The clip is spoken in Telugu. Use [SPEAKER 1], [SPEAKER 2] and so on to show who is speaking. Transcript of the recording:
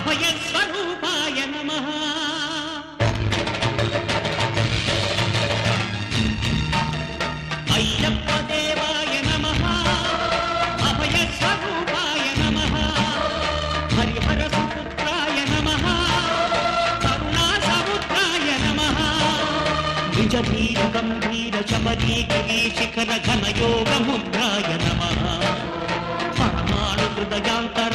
[SPEAKER 1] అభయస్వరూపాయ నమః. అయ్యప్ప దేవాయ నమః. అభయస్వరూపాయ నమః. హరిహర సుపుత్రాయ నమః. కరుణా సముద్రాయ నమః. నిజధీర గంభీర శబరీగిరి శిఖర ఘనయోగ ముద్రాయ నమః. పరమాణు హృదయాంతర